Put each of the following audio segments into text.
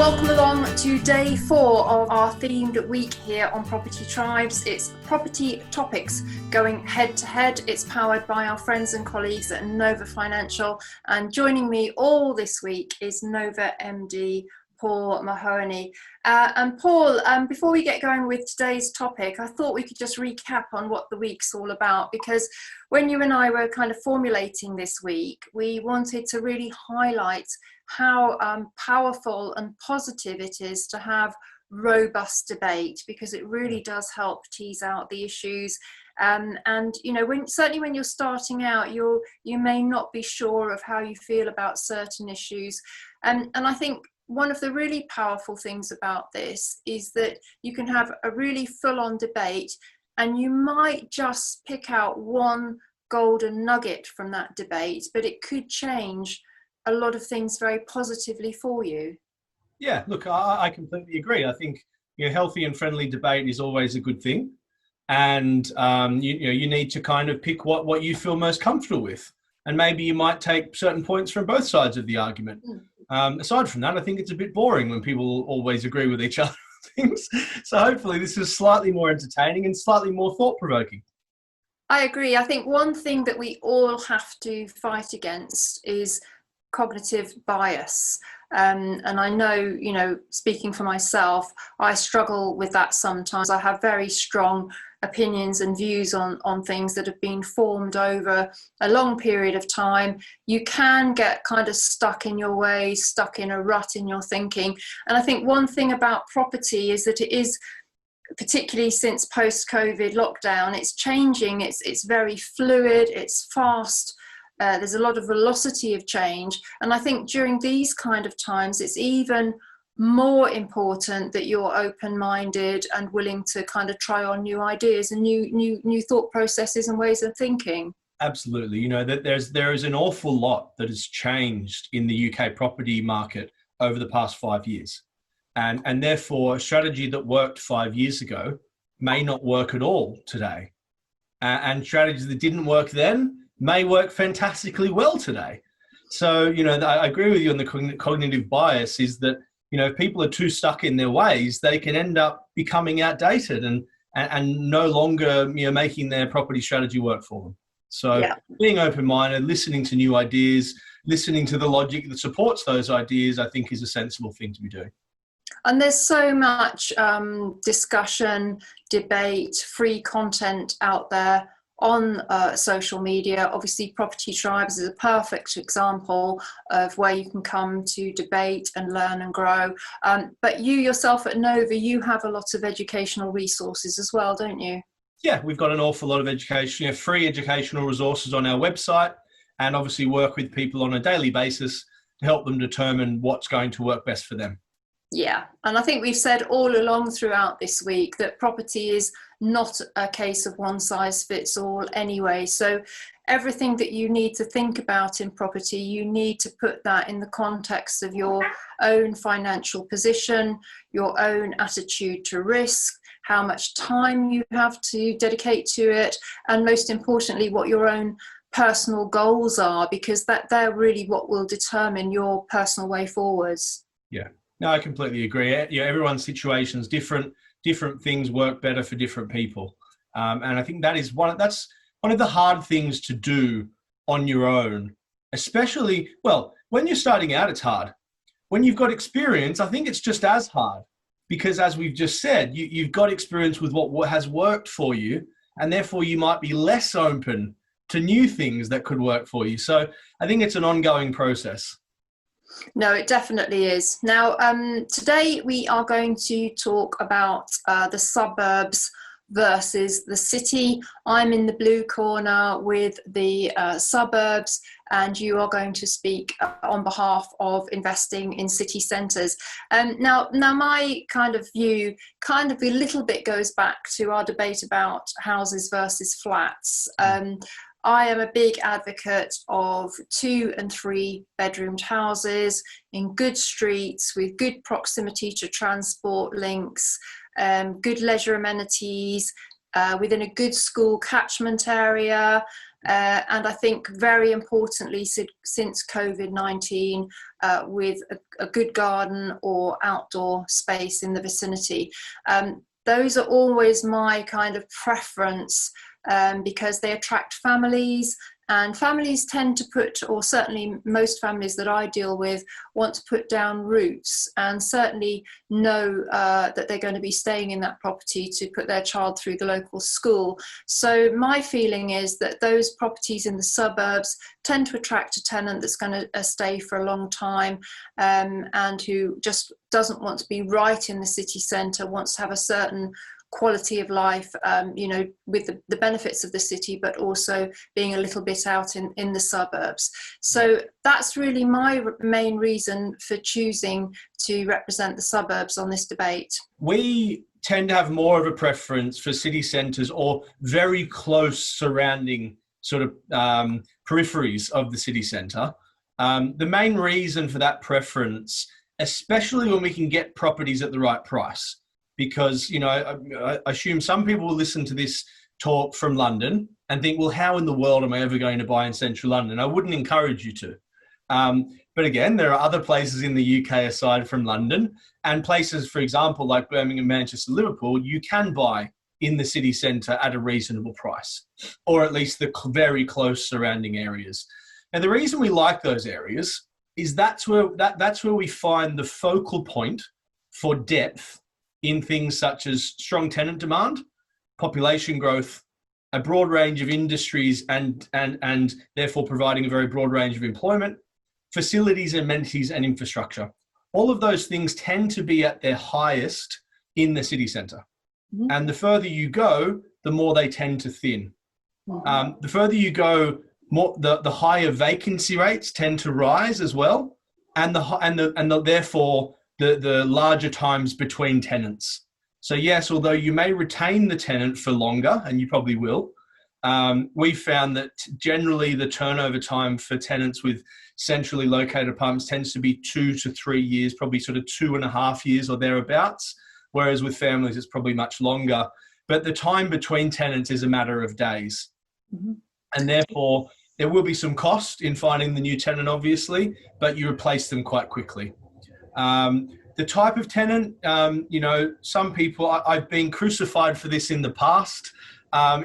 welcome along to day 4 of our themed week here on Property Tribes. It's property topics going head to head. It's powered by our friends and colleagues at Nova Financial, and joining me all this week is Nova M.D. Paul Mahoney. And Paul, before we get going with today's topic, I thought we could just recap on what the week's all about, because when you and I were kind of formulating this week, we wanted to really highlight how powerful and positive it is to have robust debate, because it really does help tease out the issues. And you know, certainly when you're starting out, you may not be sure of how you feel about certain issues, and I think one of the really powerful things about this is that you can have a really full-on debate, and you might just pick out one golden nugget from that debate, but it could change a lot of things very positively for you. Yeah, look, I completely agree. I think healthy and friendly debate is always a good thing, and you need to kind of pick what you feel most comfortable with, and maybe you might take certain points from both sides of the argument. Aside from that, I think it's a bit boring when people always agree with each other on things. So hopefully this is slightly more entertaining and slightly more thought-provoking. I agree. I think one thing that we all have to fight against is cognitive bias. And I know, speaking for myself, I struggle with that sometimes. I have very strong opinions and views on things that have been formed over a long period of time. You can get kind of stuck in your ways, stuck in a rut in your thinking. And I think one thing about property is that it is, particularly since post-COVID lockdown, it's changing, it's very fluid, it's fast. There's a lot of velocity of change, and I think during these kind of times it's even more important that you're open-minded and willing to kind of try on new ideas and new thought processes and ways of thinking. Absolutely. That there is an awful lot that has changed in the UK property market over the past 5 years, and therefore a strategy that worked 5 years ago may not work at all today, and strategies that didn't work then may work fantastically well today. So, I agree with you on the cognitive bias is that, if people are too stuck in their ways, they can end up becoming outdated and no longer, making their property strategy work for them. So Being open-minded, listening to new ideas, listening to the logic that supports those ideas, I think is a sensible thing to be doing. And there's so much discussion, debate, free content out there on social media. Obviously, Property Tribes is a perfect example of where you can come to debate and learn and grow. But you yourself at Nova, you have a lot of educational resources as well, don't you? Yeah, we've got an awful lot of education, free educational resources on our website, and obviously work with people on a daily basis to help them determine what's going to work best for them. Yeah, and I think we've said all along throughout this week that property is not a case of one size fits all anyway. So everything that you need to think about in property, you need to put that in the context of your own financial position, your own attitude to risk, how much time you have to dedicate to it, and most importantly, what your own personal goals are, because they're really what will determine your personal way forwards. Yeah. No, I completely agree. Everyone's situation is different. Different things work better for different people, and I think that's one of the hard things to do on your own. Especially, when you're starting out, it's hard. When you've got experience, I think it's just as hard, because as we've just said, you've got experience with what has worked for you, and therefore you might be less open to new things that could work for you. So I think it's an ongoing process. No, it definitely is. Now, today we are going to talk about the suburbs versus the city. I'm in the blue corner with the suburbs, and you are going to speak on behalf of investing in city centres. Now my kind of view kind of a little bit goes back to our debate about houses versus flats. I am a big advocate of 2 and 3 bedroomed houses in good streets with good proximity to transport links, good leisure amenities, within a good school catchment area, And I think very importantly, since COVID-19, with a good garden or outdoor space in the vicinity, those are always my kind of preference, because they attract families, and families tend to put, or certainly most families that I deal with, want to put down roots and certainly know that they're going to be staying in that property to put their child through the local school. So my feeling is that those properties in the suburbs tend to attract a tenant that's going to stay for a long time, and who just doesn't want to be right in the city centre, wants to have a certain quality of life, with the benefits of the city, but also being a little bit out in the suburbs. So that's really my main reason for choosing to represent the suburbs on this debate. We tend to have more of a preference for city centres or very close surrounding sort of peripheries of the city centre. The main reason for that preference, especially when we can get properties at the right price, because, I assume some people will listen to this talk from London and think, well, how in the world am I ever going to buy in central London? I wouldn't encourage you to. But again, there are other places in the UK aside from London, and places, for example, like Birmingham, Manchester, Liverpool, you can buy in the city centre at a reasonable price, or at least the very close surrounding areas. And the reason we like those areas is that's where we find the focal point for depth in things such as strong tenant demand, population growth, a broad range of industries, and therefore providing a very broad range of employment, facilities, amenities, and infrastructure. All of those things tend to be at their highest in the city centre. Mm-hmm. And the further you go, the more they tend to thin. Mm-hmm. The further you go, the higher vacancy rates tend to rise as well, and therefore the larger times between tenants. So yes, although you may retain the tenant for longer, and you probably will, we found that generally the turnover time for tenants with centrally located apartments tends to be 2 to 3 years, probably sort of 2.5 years or thereabouts, whereas with families it's probably much longer. But the time between tenants is a matter of days. Mm-hmm. And therefore there will be some cost in finding the new tenant, obviously, but you replace them quite quickly. The type of tenant, some people, I've been crucified for this in the past,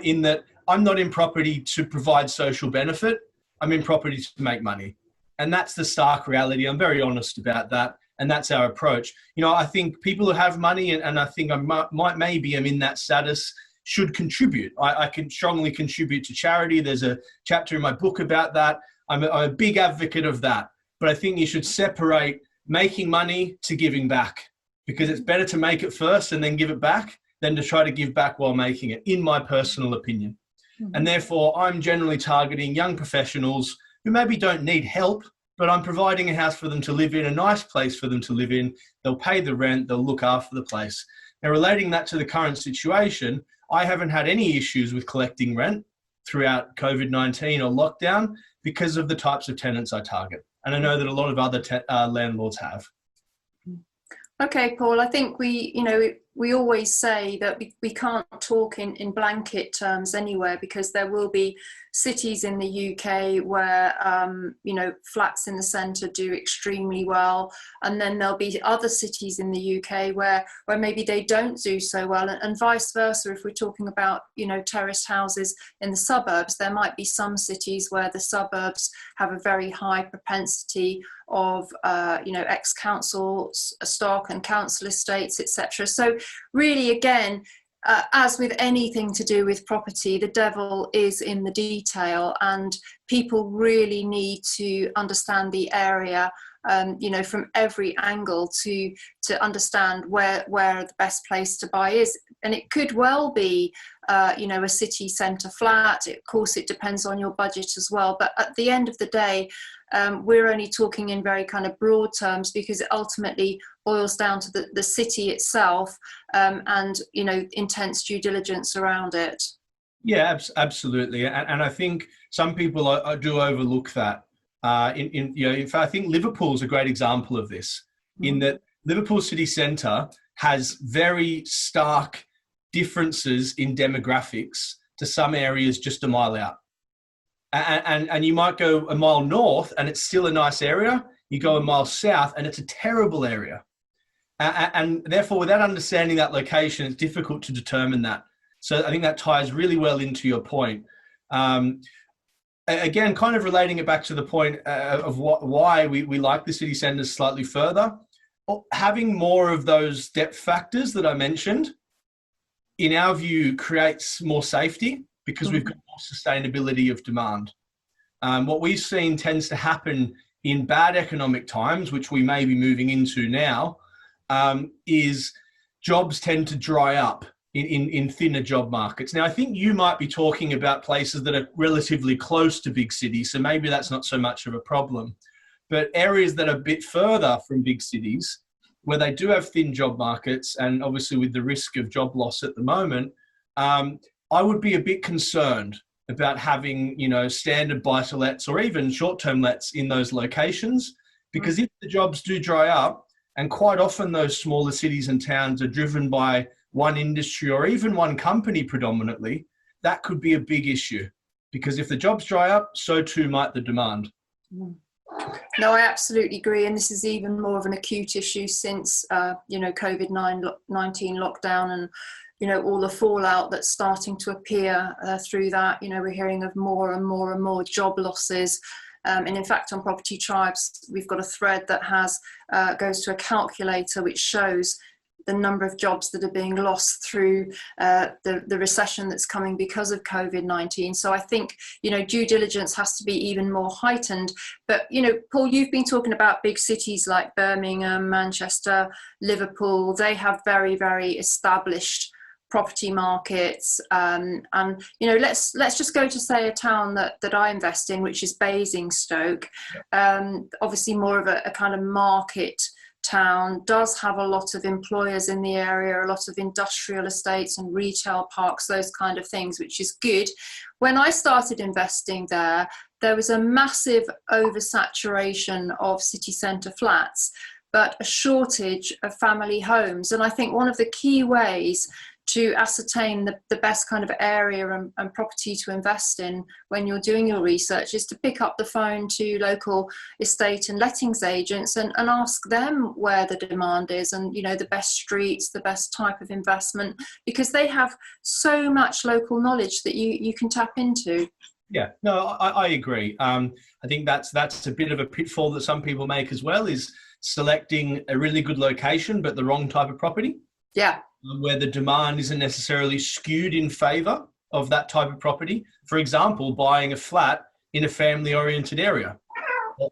in that I'm not in property to provide social benefit. I'm in property to make money. And that's the stark reality. I'm very honest about that. And that's our approach. I think people who have money, and I think maybe I'm in that status, should contribute. I can strongly contribute to charity. There's a chapter in my book about that. I'm a big advocate of that. But I think you should separate making money to giving back, because it's better to make it first and then give it back than to try to give back while making it, in my personal opinion. Mm-hmm. And therefore, I'm generally targeting young professionals who maybe don't need help, but I'm providing a house for them to live in, a nice place for them to live in. They'll pay the rent, they'll look after the place. Now, relating that to the current situation, I haven't had any issues with collecting rent throughout COVID-19 or lockdown because of the types of tenants I target. And I know that a lot of other landlords have. Okay, Paul, I think we always say that we can't talk in blanket terms anywhere, because there will be cities in the UK where, flats in the centre do extremely well. And then there'll be other cities in the UK where maybe they don't do so well, and vice versa. If we're talking about, terraced houses in the suburbs, there might be some cities where the suburbs have a very high propensity of, ex-council stock and council estates, etc. So really, again, as with anything to do with property, the devil is in the detail, and people really need to understand the area, from every angle to understand where the best place to buy is. And it could well be, a city centre flat. Of course, it depends on your budget as well. But at the end of the day, we're only talking in very kind of broad terms, because it ultimately boils down to the city itself, and intense due diligence around it. Yeah, absolutely. And I think some people do overlook that. In fact, I think Liverpool is a great example of this, in that Liverpool city centre has very stark differences in demographics to some areas just a mile out. And you might go a mile north and it's still a nice area. You go a mile south and it's a terrible area. And therefore, without understanding that location, it's difficult to determine that. So I think that ties really well into your point. Again, kind of relating it back to the point of why we like the city centres slightly further. Having more of those depth factors that I mentioned, in our view, creates more safety because we've got more sustainability of demand. What we've seen tends to happen in bad economic times, which we may be moving into now, is jobs tend to dry up in thinner job markets. Now, I think you might be talking about places that are relatively close to big cities, so maybe that's not so much of a problem. But areas that are a bit further from big cities, where they do have thin job markets, and obviously with the risk of job loss at the moment, I would be a bit concerned about having, standard buy-to-lets or even short-term lets in those locations, because if the jobs do dry up, and quite often those smaller cities and towns are driven by one industry or even one company predominantly, that could be a big issue, because if the jobs dry up, so too might the demand. No, I absolutely agree. And this is even more of an acute issue since, COVID-19 lockdown and, all the fallout that's starting to appear through that. We're hearing of more and more and more job losses. And in fact, on Property Tribes, we've got a thread that goes to a calculator which shows the number of jobs that are being lost through the recession that's coming because of COVID-19. So I think, due diligence has to be even more heightened. But, Paul, you've been talking about big cities like Birmingham, Manchester, Liverpool. They have very, very established property markets. And, let's just go to, say, a town that I invest in, which is Basingstoke. Obviously more of a kind of market town, does have a lot of employers in the area, a lot of industrial estates and retail parks, those kind of things, which is good. When I started investing there was a massive oversaturation of city centre flats, but a shortage of family homes. And I think one of the key ways to ascertain the best kind of area and property to invest in when you're doing your research is to pick up the phone to local estate and lettings agents and ask them where the demand is and, the best streets, the best type of investment, because they have so much local knowledge that you can tap into. Yeah, no, I agree. I think that's a bit of a pitfall that some people make as well, is selecting a really good location but the wrong type of property. Yeah. Where the demand isn't necessarily skewed in favour of that type of property. For example, buying a flat in a family-oriented area,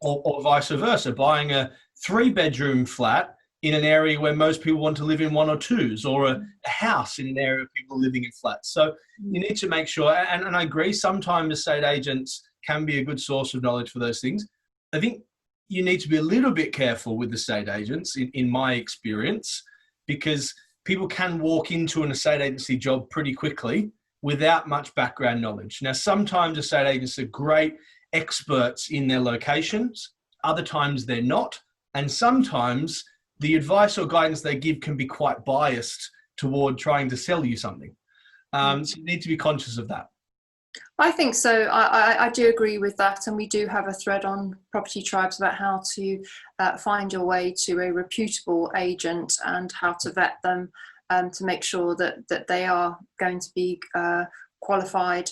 or vice versa, buying a 3-bedroom flat in an area where most people want to live in 1 or 2s, or a house in an area of people living in flats. So you need to make sure, and I agree, sometimes estate agents can be a good source of knowledge for those things. I think you need to be a little bit careful with estate agents, in my experience, because people can walk into an estate agency job pretty quickly without much background knowledge. Now, sometimes estate agents are great experts in their locations, other times they're not, and sometimes the advice or guidance they give can be quite biased toward trying to sell you something. So you need to be conscious of that. I think so. I do agree with that, and we do have a thread on Property Tribes about how to find your way to a reputable agent and how to vet them to make sure that they are going to be qualified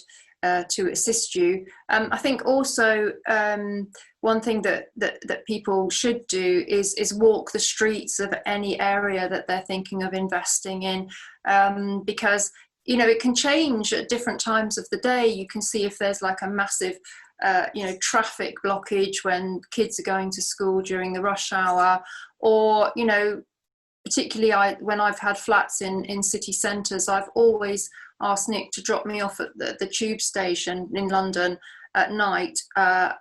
to assist you. I think also one thing that people should do is walk the streets of any area that they're thinking of investing in, because it can change at different times of the day. You can see if there's like a massive, traffic blockage when kids are going to school during the rush hour, or, particularly when I've had flats in city centres, I've always asked Nick to drop me off at the tube station in London at night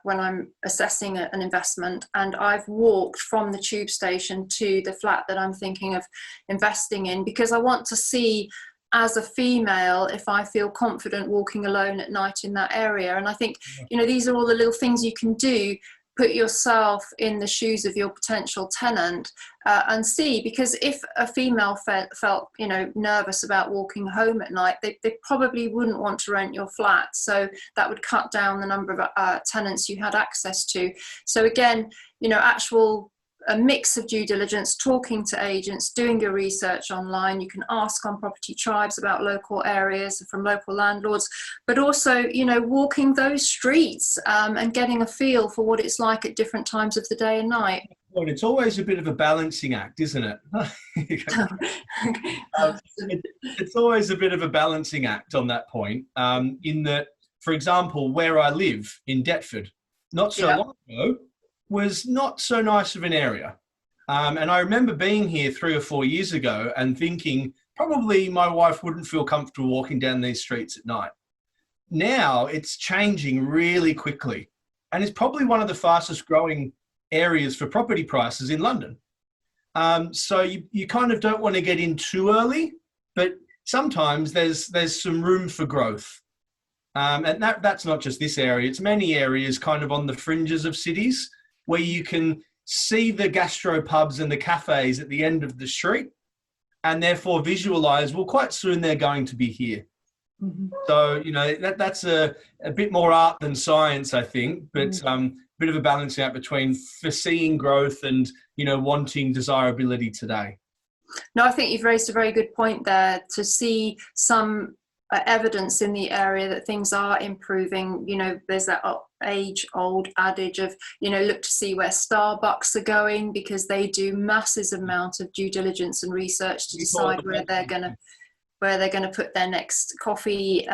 when I'm assessing an investment, and I've walked from the tube station to the flat that I'm thinking of investing in, because I want to see, as a female, if I feel confident walking alone at night in that area. And I think, these are all the little things you can do put yourself in the shoes of your potential tenant and see, because if a female felt nervous about walking home at night, they probably wouldn't want to rent your flat. So that would cut down the number of tenants you had access to. So again, a mix of due diligence, talking to agents, doing your research online. You can ask on Property Tribes about local areas from local landlords, but also, walking those streets and getting a feel for what it's like at different times of the day and night. Well, it's always a bit of a balancing act, isn't it? It's always a bit of a balancing act on that point, in that, for example, where I live in Deptford, not so long ago, was not so nice of an area. And I remember being here 3 or 4 years ago and thinking probably my wife wouldn't feel comfortable walking down these streets at night. Now it's changing really quickly, and it's probably one of the fastest growing areas for property prices in London. So you kind of don't want to get in too early, but sometimes there's some room for growth. And that's not just this area, it's many areas kind of on the fringes of cities, where you can see the gastro pubs and the cafes at the end of the street, and therefore visualize, well, quite soon they're going to be here. Mm-hmm. So, that's a bit more art than science, I think, but a bit of a balancing out between foreseeing growth and, wanting desirability today. No, I think you've raised a very good point there, to see some evidence in the area that things are improving. There's that age-old adage of, look to see where Starbucks are going, because they do massive amount of due diligence and research to decide where they're going to put their next coffee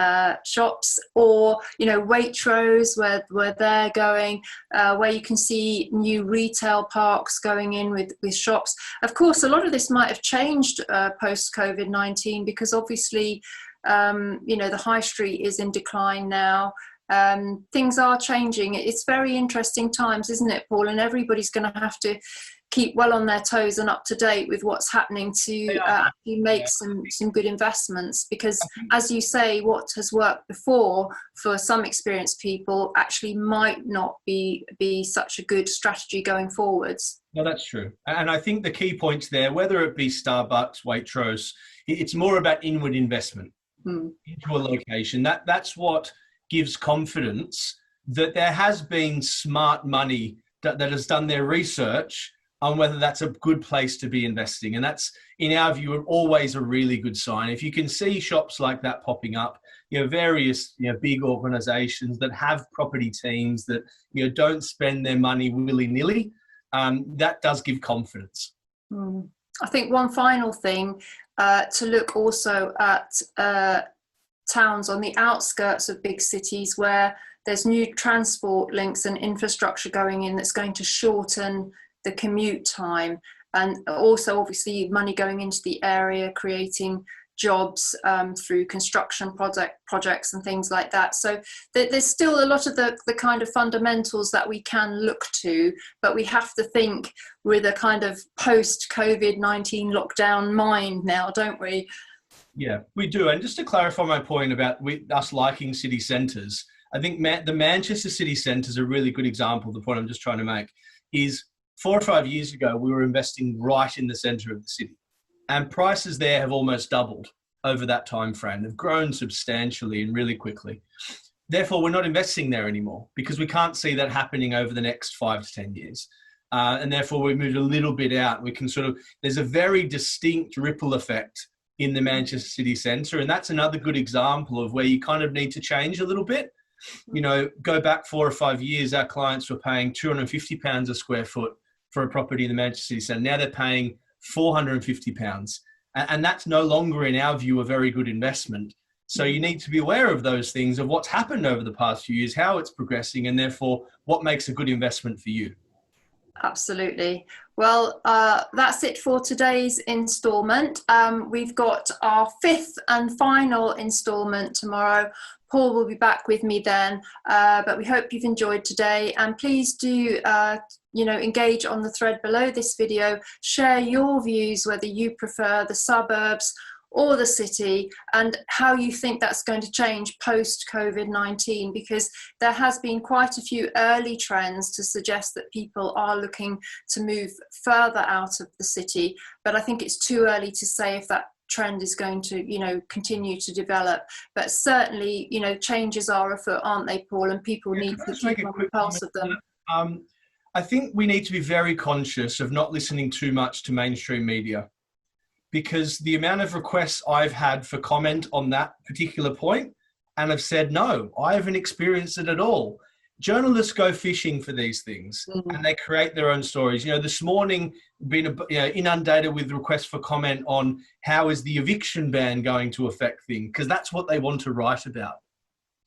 shops, or Waitrose, where they're going, where you can see new retail parks going in with shops. Of course, a lot of this might have changed post COVID-19, because obviously the high street is in decline now. Things are changing. It's very interesting times, isn't it, Paul? And everybody's going to have to keep well on their toes and up to date with what's happening to actually make some good investments, because, as you say, what has worked before for some experienced people actually might not be such a good strategy going forwards. No, that's true. And I think the key points there, whether it be Starbucks, Waitrose, it's more about inward investment into a location. That's what gives confidence that there has been smart money that has done their research on whether that's a good place to be investing. And that's, in our view, always a really good sign. If you can see shops like that popping up, various big organizations that have property teams that don't spend their money willy-nilly, that does give confidence. I think one final thing, to look also at towns on the outskirts of big cities where there's new transport links and infrastructure going in that's going to shorten the commute time, and also obviously money going into the area, creating jobs through construction projects and things like that. So there's still a lot of the kind of fundamentals that we can look to, but we have to think with a kind of post-COVID-19 lockdown mind now, don't we? Yeah, we do. And just to clarify my point about us liking city centres, I think the Manchester city centre is a really good example. The point I'm just trying to make is 4 or 5 years ago, we were investing right in the centre of the city, and prices there have almost doubled over that time frame. They've grown substantially and really quickly. Therefore, we're not investing there anymore, because we can't see that happening over the next 5 to 10 years. And therefore, we moved a little bit out. We can there's a very distinct ripple effect in the Manchester city centre, and that's another good example of where you kind of need to change a little bit. Go back 4 or 5 years, our clients were paying £250 a square foot for a property in the Manchester city centre. Now they're paying £450. And that's no longer, in our view, a very good investment. So you need to be aware of those things, of what's happened over the past few years, how it's progressing, and therefore what makes a good investment for you. Absolutely. Well, that's it for today's instalment. We've got our 5th and final instalment tomorrow. Paul will be back with me then, but we hope you've enjoyed today, and please do engage on the thread below this video. Share your views, whether you prefer the suburbs or the city, and how you think that's going to change post COVID-19, because there has been quite a few early trends to suggest that people are looking to move further out of the city, but I think it's too early to say if that trend is going to, you know, continue to develop. But certainly, you know, changes are afoot, aren't they, Paul? And people need to keep on the pulse of them. I think we need to be very conscious of not listening too much to mainstream media, because the amount of requests I've had for comment on that particular point, and I've said, no, I haven't experienced it at all. Journalists go fishing for these things and they create their own stories. You know, this morning, been inundated with requests for comment on how is the eviction ban going to affect things, because that's what they want to write about.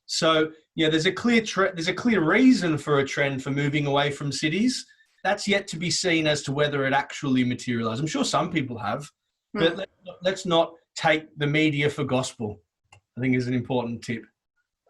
So, yeah, there's a clear reason for a trend for moving away from cities. That's yet to be seen as to whether it actually materializes. I'm sure some people have, but let's not take the media for gospel, I think is an important tip.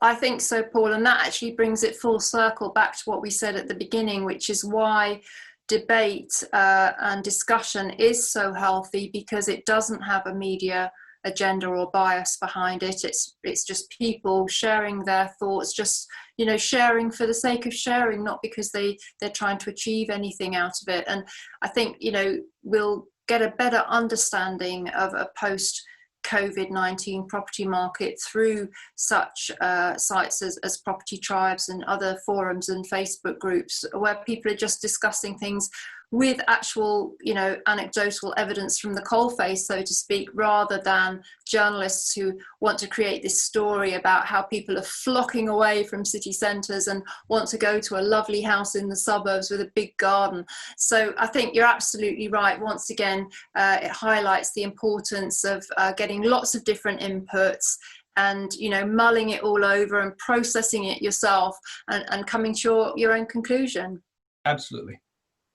I think so, Paul, and that actually brings it full circle back to what we said at the beginning, which is why debate and discussion is so healthy, because it doesn't have a media agenda or bias behind it. It's just people sharing their thoughts, just, you know, sharing for the sake of sharing, not because they're trying to achieve anything out of it. And I think, you know, we'll get a better understanding of a post COVID-19 property market through such sites as Property Tribes and other forums and Facebook groups, where people are just discussing things with actual, you know, anecdotal evidence from the coalface, so to speak, rather than journalists who want to create this story about how people are flocking away from city centres and want to go to a lovely house in the suburbs with a big garden. So I think you're absolutely right. Once again, it highlights the importance of getting lots of different inputs and, you know, mulling it all over and processing it yourself and coming to your own conclusion. Absolutely.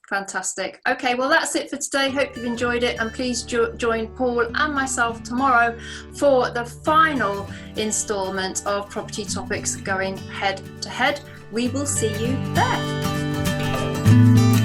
Fantastic. Okay, well, that's it for today. Hope you've enjoyed it, and please join Paul and myself tomorrow for the final instalment of Property Topics going head to head. We will see you there.